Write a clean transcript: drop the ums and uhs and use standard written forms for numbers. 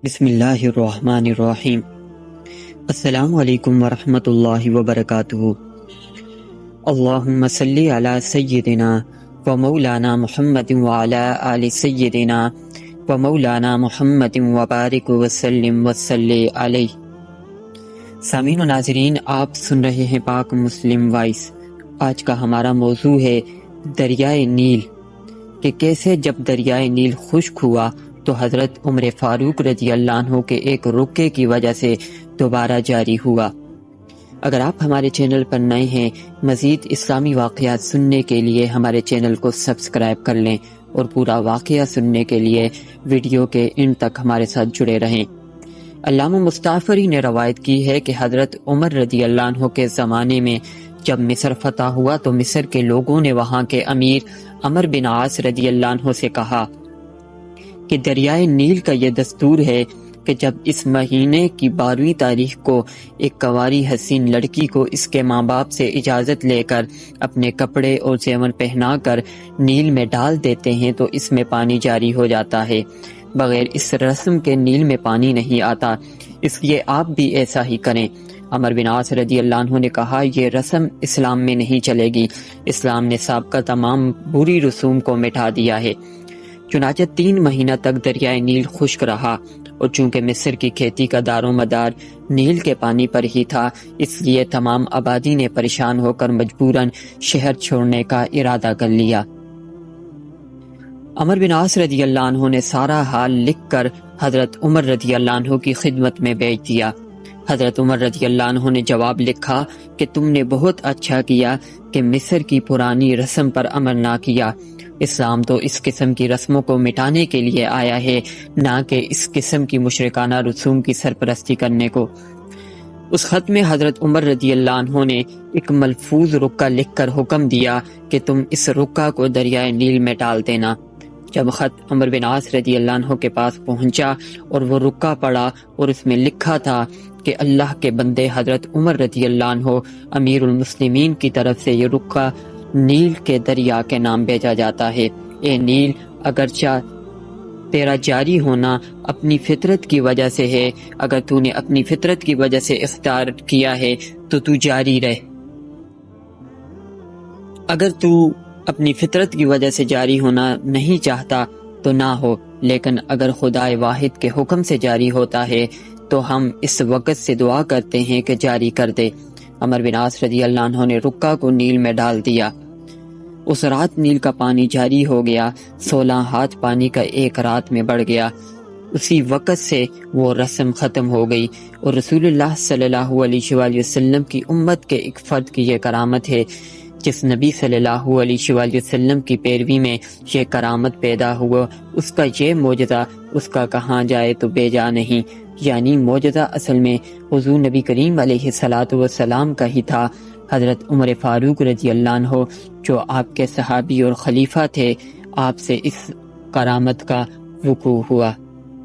بسم اللہ الرحمن الرحیم۔ السلام علیکم ورحمۃ اللہ وبرکاتہ۔ اللہم صلی علی سیدنا و مولانا محمد وعلی آل سیدنا و مولانا محمد وبارک وسلم وصلی علیہ۔ سامعین و ناظرین، آپ سن رہے ہیں پاک مسلم وائس۔ آج کا ہمارا موضوع ہے دریائے نیل، کہ کیسے جب دریائے نیل خشک ہوا تو حضرت عمر فاروق رضی اللہ عنہ کے ایک رکے کی وجہ سے دوبارہ جاری ہوا۔ اگر آپ ہمارے چینل پر نئے ہیں، مزید اسلامی واقعات سننے کے لیے ہمارے چینل کو سبسکرائب کر لیں اور پورا واقعہ سننے کے لیے ویڈیو کے اینڈ تک ہمارے ساتھ جڑے رہیں۔ علامہ مستعفری نے روایت کی ہے کہ حضرت عمر رضی اللہ عنہ کے زمانے میں جب مصر فتح ہوا تو مصر کے لوگوں نے وہاں کے امیر عمرو بن عاص رضی اللہ عنہ سے کہا کہ دریائے نیل کا یہ دستور ہے کہ جب اس مہینے کی 12ویں تاریخ کو ایک کنواری حسین لڑکی کو اس کے ماں باپ سے اجازت لے کر اپنے کپڑے اور زیور پہنا کر نیل میں ڈال دیتے ہیں تو اس میں پانی جاری ہو جاتا ہے، بغیر اس رسم کے نیل میں پانی نہیں آتا، اس لیے آپ بھی ایسا ہی کریں۔ عمرو بن عاص رضی اللہ عنہ نے کہا، یہ رسم اسلام میں نہیں چلے گی، اسلام نے سابقہ تمام بری رسوم کو مٹا دیا ہے۔ چنانچہ 3 مہینہ تک دریائے نیل خشک رہا، اور چونکہ مصر کی کھیتی کا دار و مدار نیل کے پانی پر ہی تھا، اس لیے تمام آبادی نے پریشان ہو کر مجبوراً شہر چھوڑنے کا ارادہ کر لیا۔ عمرو بن عاص رضی اللہ عنہ نے سارا حال لکھ کر حضرت عمر رضی اللہ عنہ کی خدمت میں بھیج دیا۔ حضرت عمر رضی اللہ عنہ نے جواب لکھا کہ تم نے بہت اچھا کیا کہ مصر کی پرانی رسم پر عمل نہ کیا۔ اسلام تو اس قسم کی رسموں کو مٹانے کے لیے آیا ہے، نہ کہ اس قسم کی مشرکانہ رسوم کی سرپرستی کرنے کو۔ اس خط میں حضرت عمر رضی اللہ عنہ نے ایک ملفوظ رکا لکھ کر حکم دیا کہ تم اس رکا کو دریائے نیل میں ڈال دینا۔ جب خط عمرو بن عاص رضی اللہ عنہ کے پاس پہنچا اور وہ رکا پڑا اور اس میں لکھا تھا کہ اللہ کے بندے حضرت عمر رضی اللہ عنہ امیر المسلمین کی طرف سے یہ رکا نیل کے دریا کے نام بھیجا جاتا ہے۔ اے نیل، اگرچہ تیرا جاری ہونا اپنی فطرت کی وجہ سے ہے، اگر تو نے اپنی فطرت کی وجہ سے اختیار کیا ہے تو جاری رہ، اگر تو اپنی فطرت کی وجہ سے جاری ہونا نہیں چاہتا تو نہ ہو، لیکن اگر خدائے واحد کے حکم سے جاری ہوتا ہے تو ہم اس وقت سے دعا کرتے ہیں کہ جاری کر دے۔ عمرو بن عاص رضی اللہ عنہ نے رکا کو نیل میں ڈال دیا۔ اس رات نیل کا پانی جاری ہو گیا، 16 ہاتھ پانی کا ایک رات میں بڑھ گیا۔ اسی وقت سے وہ رسم ختم ہو گئی، اور رسول اللہ صلی اللہ علیہ وآلہ وسلم کی امت کے ایک فرد کی یہ کرامت ہے۔ جس نبی صلی اللہ علیہ وآلہ وسلم کی پیروی میں یہ کرامت پیدا ہوا، اس کا یہ معجزہ اس کا کہاں جائے تو بے جا نہیں، یعنی معجزہ اصل میں حضور نبی کریم علیہ الصلاۃ والسلام کا ہی تھا۔ حضرت عمر فاروق رضی اللہ عنہ جو آپ کے صحابی اور خلیفہ تھے، آپ سے اس کرامت کا وقوع ہوا۔